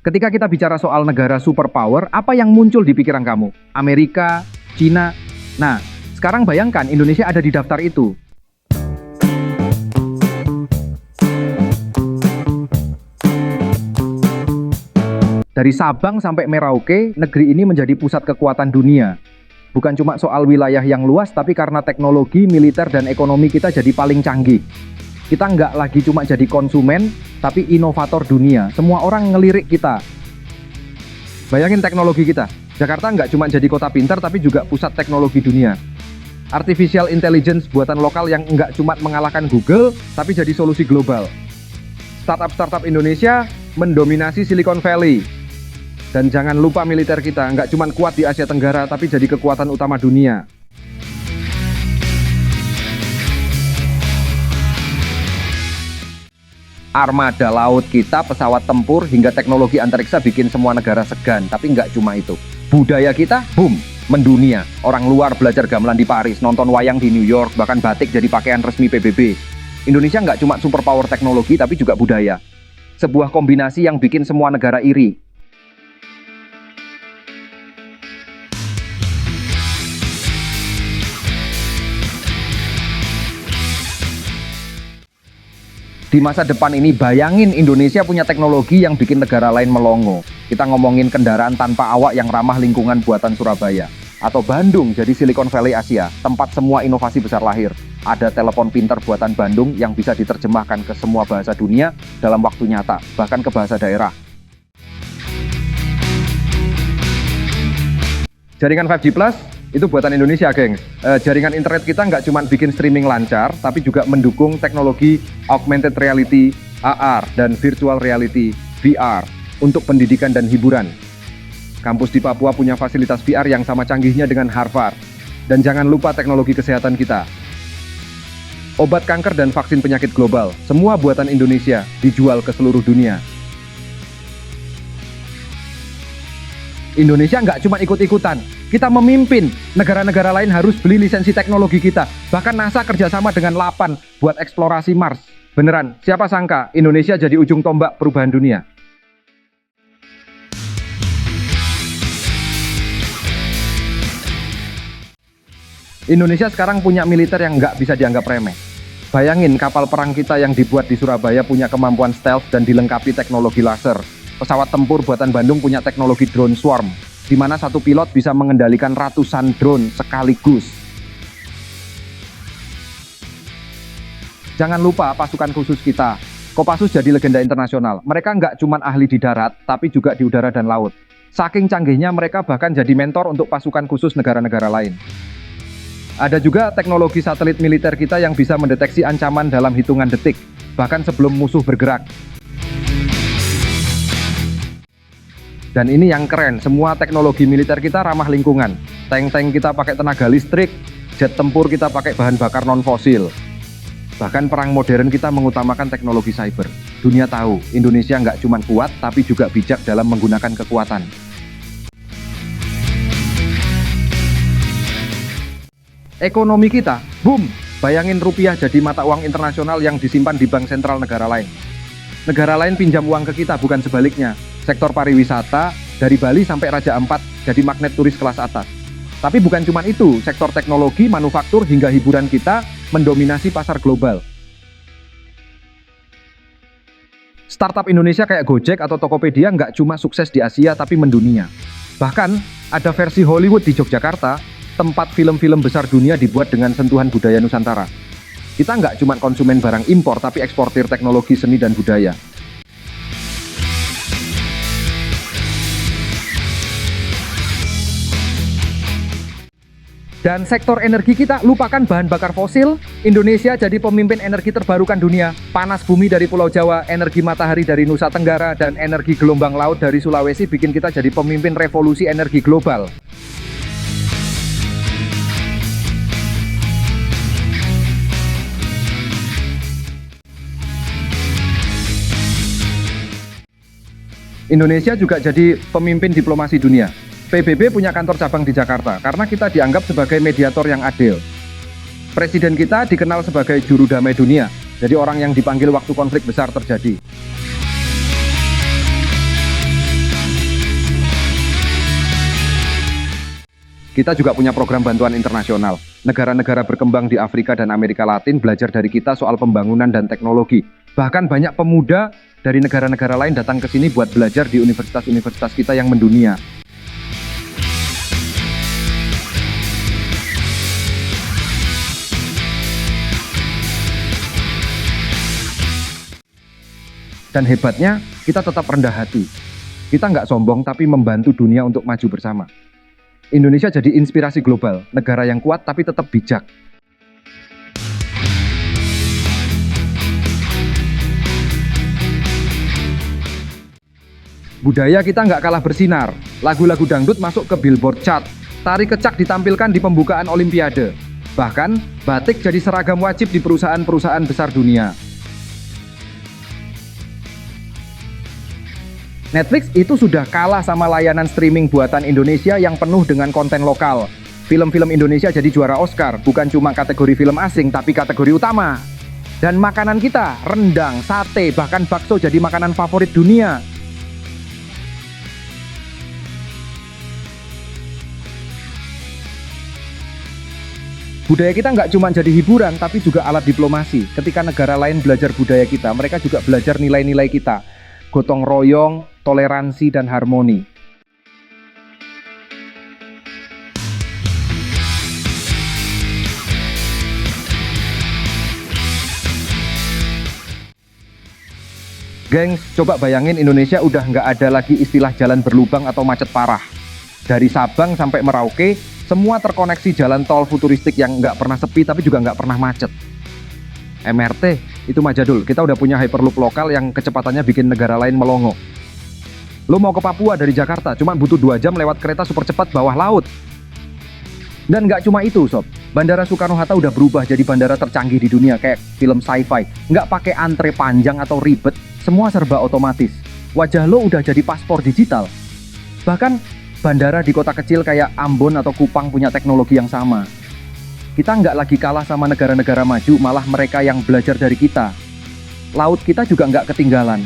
Ketika kita bicara soal negara superpower, apa yang muncul di pikiran kamu? Amerika, Cina? Nah, sekarang bayangkan Indonesia ada di daftar itu. Dari Sabang sampai Merauke, negeri ini menjadi pusat kekuatan dunia. Bukan cuma soal wilayah yang luas, tapi karena teknologi, militer, dan ekonomi kita jadi paling canggih. Kita nggak lagi cuma jadi konsumen, tapi inovator dunia. Semua orang ngelirik kita. Bayangin teknologi kita. Jakarta nggak cuma jadi kota pintar, tapi juga pusat teknologi dunia. Artificial intelligence buatan lokal yang nggak cuma mengalahkan Google, tapi jadi solusi global. Startup-startup Indonesia mendominasi Silicon Valley. Dan jangan lupa militer kita, nggak cuma kuat di Asia Tenggara, tapi jadi kekuatan utama dunia. Armada laut kita, pesawat tempur, hingga teknologi antariksa bikin semua negara segan. Tapi nggak cuma itu. Budaya kita, boom, mendunia. Orang luar belajar gamelan di Paris, nonton wayang di New York, bahkan batik jadi pakaian resmi PBB. Indonesia nggak cuma superpower teknologi, tapi juga budaya. Sebuah kombinasi yang bikin semua negara iri. Di masa depan ini, bayangin Indonesia punya teknologi yang bikin negara lain melongo. Kita ngomongin kendaraan tanpa awak yang ramah lingkungan buatan Surabaya. Atau Bandung jadi Silicon Valley Asia, tempat semua inovasi besar lahir. Ada telepon pintar buatan Bandung yang bisa diterjemahkan ke semua bahasa dunia dalam waktu nyata, bahkan ke bahasa daerah. Jaringan 5G Plus itu buatan Indonesia, geng. Jaringan internet kita nggak cuma bikin streaming lancar, tapi juga mendukung teknologi augmented reality, AR, dan virtual reality, VR, untuk pendidikan dan hiburan. Kampus di Papua punya fasilitas VR yang sama canggihnya dengan Harvard. Dan jangan lupa teknologi kesehatan kita. Obat kanker dan vaksin penyakit global, semua buatan Indonesia, dijual ke seluruh dunia. Indonesia nggak cuma ikut-ikutan, kita memimpin. Negara-negara lain harus beli lisensi teknologi kita. Bahkan NASA kerjasama dengan LAPAN buat eksplorasi Mars. Beneran, siapa sangka Indonesia jadi ujung tombak perubahan dunia. Indonesia sekarang punya militer yang nggak bisa dianggap remeh. Bayangin kapal perang kita yang dibuat di Surabaya punya kemampuan stealth dan dilengkapi teknologi laser. Pesawat tempur buatan Bandung punya teknologi drone swarm, di mana satu pilot bisa mengendalikan ratusan drone sekaligus. Jangan lupa pasukan khusus kita. Kopassus jadi legenda internasional. Mereka nggak cuma ahli di darat, tapi juga di udara dan laut. Saking canggihnya mereka bahkan jadi mentor untuk pasukan khusus negara-negara lain. Ada juga teknologi satelit militer kita yang bisa mendeteksi ancaman dalam hitungan detik, bahkan sebelum musuh bergerak. Dan ini yang keren, semua teknologi militer kita ramah lingkungan. Tank-tank kita pakai tenaga listrik, jet tempur kita pakai bahan bakar non-fosil. Bahkan perang modern kita mengutamakan teknologi cyber. Dunia tahu, Indonesia nggak cuma kuat, tapi juga bijak dalam menggunakan kekuatan. Ekonomi kita, boom! Bayangin rupiah jadi mata uang internasional yang disimpan di bank sentral negara lain. Negara lain pinjam uang ke kita, bukan sebaliknya. Sektor pariwisata, dari Bali sampai Raja Ampat, jadi magnet turis kelas atas. Tapi bukan cuma itu, sektor teknologi, manufaktur, hingga hiburan kita mendominasi pasar global. Startup Indonesia kayak Gojek atau Tokopedia nggak cuma sukses di Asia, tapi mendunia. Bahkan, ada versi Hollywood di Yogyakarta, tempat film-film besar dunia dibuat dengan sentuhan budaya Nusantara. Kita nggak cuma konsumen barang impor, tapi eksportir teknologi, seni, dan budaya. Dan sektor energi kita, lupakan bahan bakar fosil. Indonesia jadi pemimpin energi terbarukan dunia. Panas bumi dari Pulau Jawa, energi matahari dari Nusa Tenggara, dan energi gelombang laut dari Sulawesi bikin kita jadi pemimpin revolusi energi global. Indonesia juga jadi pemimpin diplomasi dunia. PBB punya kantor cabang di Jakarta karena kita dianggap sebagai mediator yang adil. Presiden kita dikenal sebagai juru damai dunia, jadi orang yang dipanggil waktu konflik besar terjadi. Kita juga punya program bantuan internasional. Negara-negara berkembang di Afrika dan Amerika Latin belajar dari kita soal pembangunan dan teknologi. Bahkan banyak pemuda dari negara-negara lain datang ke sini buat belajar di universitas-universitas kita yang mendunia. Dan hebatnya, kita tetap rendah hati. Kita nggak sombong, tapi membantu dunia untuk maju bersama. Indonesia jadi inspirasi global, negara yang kuat tapi tetap bijak. Budaya kita nggak kalah bersinar. Lagu-lagu dangdut masuk ke Billboard chart. Tari kecak ditampilkan di pembukaan Olimpiade. Bahkan, batik jadi seragam wajib di perusahaan-perusahaan besar dunia. Netflix itu sudah kalah sama layanan streaming buatan Indonesia yang penuh dengan konten lokal. Film-film Indonesia jadi juara Oscar, bukan cuma kategori film asing, tapi kategori utama. Dan makanan kita, rendang, sate, bahkan bakso jadi makanan favorit dunia. Budaya kita nggak cuma jadi hiburan, tapi juga alat diplomasi. Ketika negara lain belajar budaya kita, mereka juga belajar nilai-nilai kita. Gotong royong, toleransi, dan harmoni. Gengs, coba bayangin Indonesia udah nggak ada lagi istilah jalan berlubang atau macet parah. Dari Sabang sampai Merauke, semua terkoneksi jalan tol futuristik yang nggak pernah sepi tapi juga nggak pernah macet. MRT, itu mah jadul. Kita udah punya Hyperloop lokal yang kecepatannya bikin negara lain melongo. Lo mau ke Papua dari Jakarta, cuma butuh 2 jam lewat kereta super cepat bawah laut. Dan nggak cuma itu, sob. Bandara Soekarno-Hatta udah berubah jadi bandara tercanggih di dunia, kayak film sci-fi. Nggak pakai antre panjang atau ribet, semua serba otomatis. Wajah lo udah jadi paspor digital. Bahkan, bandara di kota kecil kayak Ambon atau Kupang punya teknologi yang sama. Kita nggak lagi kalah sama negara-negara maju, malah mereka yang belajar dari kita. Laut kita juga nggak ketinggalan.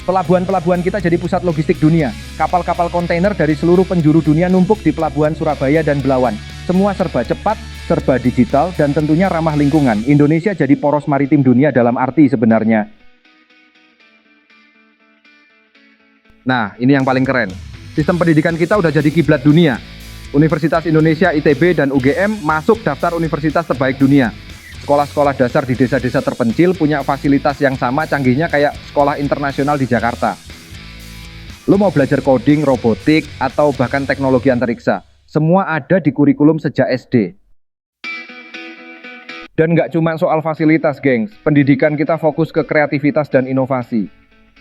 Pelabuhan-pelabuhan kita jadi pusat logistik dunia. Kapal-kapal kontainer dari seluruh penjuru dunia numpuk di pelabuhan Surabaya dan Belawan. Semua serba cepat, serba digital, dan tentunya ramah lingkungan. Indonesia jadi poros maritim dunia dalam arti sebenarnya. Nah, ini yang paling keren. Sistem pendidikan kita udah jadi kiblat dunia. Universitas Indonesia, ITB, dan UGM masuk daftar universitas terbaik dunia. Sekolah-sekolah dasar di desa-desa terpencil punya fasilitas yang sama canggihnya kayak sekolah internasional di Jakarta. Lo mau belajar coding, robotik, atau bahkan teknologi antariksa, semua ada di kurikulum sejak SD. Dan nggak cuma soal fasilitas, gengs. Pendidikan kita fokus ke kreativitas dan inovasi.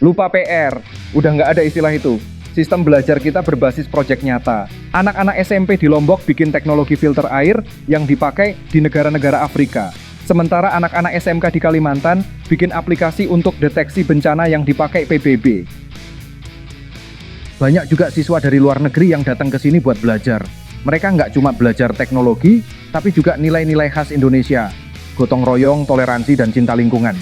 Lupa PR, udah nggak ada istilah itu. Sistem belajar kita berbasis proyek nyata. Anak-anak SMP di Lombok bikin teknologi filter air yang dipakai di negara-negara Afrika. Sementara anak-anak SMK di Kalimantan bikin aplikasi untuk deteksi bencana yang dipakai PBB. Banyak juga siswa dari luar negeri yang datang ke sini buat belajar. Mereka nggak cuma belajar teknologi, tapi juga nilai-nilai khas Indonesia. Gotong royong, toleransi, dan cinta lingkungan.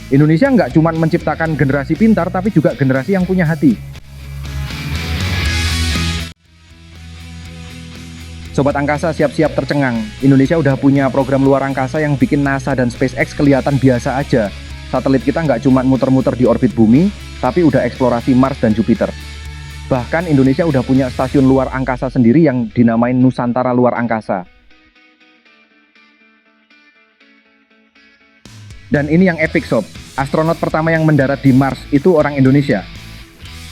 Indonesia nggak cuma menciptakan generasi pintar, tapi juga generasi yang punya hati. Sobat angkasa siap-siap tercengang. Indonesia udah punya program luar angkasa yang bikin NASA dan SpaceX kelihatan biasa aja. Satelit kita nggak cuma muter-muter di orbit bumi, tapi udah eksplorasi Mars dan Jupiter. Bahkan Indonesia udah punya stasiun luar angkasa sendiri yang dinamain Nusantara Luar Angkasa. Dan ini yang epic, sob. Astronot pertama yang mendarat di Mars itu orang Indonesia.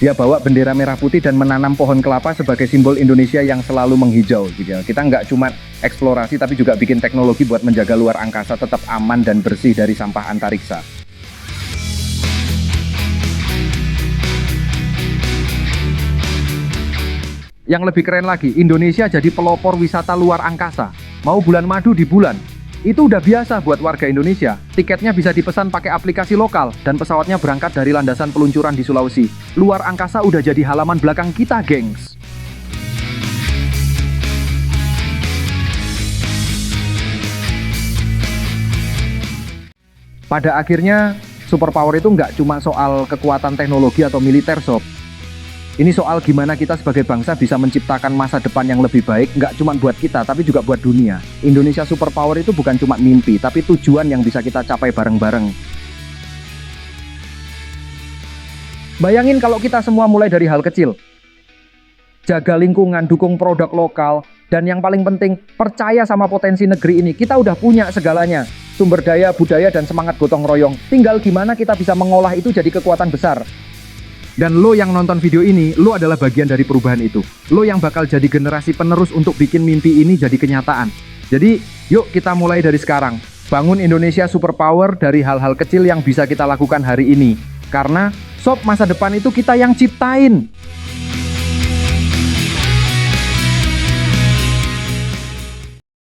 Dia bawa bendera merah putih dan menanam pohon kelapa sebagai simbol Indonesia yang selalu menghijau. Gitu. Kita nggak cuma eksplorasi, tapi juga bikin teknologi buat menjaga luar angkasa tetap aman dan bersih dari sampah antariksa. Yang lebih keren lagi, Indonesia jadi pelopor wisata luar angkasa. Mau bulan madu di bulan. Itu udah biasa buat warga Indonesia. Tiketnya bisa dipesan pakai aplikasi lokal dan pesawatnya berangkat dari landasan peluncuran di Sulawesi. Luar angkasa udah jadi halaman belakang kita, gengs. Pada akhirnya, superpower itu nggak cuma soal kekuatan teknologi atau militer, sob. Ini soal gimana kita sebagai bangsa bisa menciptakan masa depan yang lebih baik, nggak cuma buat kita, tapi juga buat dunia. Indonesia Superpower itu bukan cuma mimpi, tapi tujuan yang bisa kita capai bareng-bareng. Bayangin kalau kita semua mulai dari hal kecil. Jaga lingkungan, dukung produk lokal, dan yang paling penting, percaya sama potensi negeri ini. Kita udah punya segalanya. Sumber daya, budaya, dan semangat gotong royong. Tinggal gimana kita bisa mengolah itu jadi kekuatan besar. Dan lo yang nonton video ini, lo adalah bagian dari perubahan itu. Lo yang bakal jadi generasi penerus untuk bikin mimpi ini jadi kenyataan. Jadi, yuk kita mulai dari sekarang. Bangun Indonesia Superpower dari hal-hal kecil yang bisa kita lakukan hari ini. Karena, sob, masa depan itu kita yang ciptain.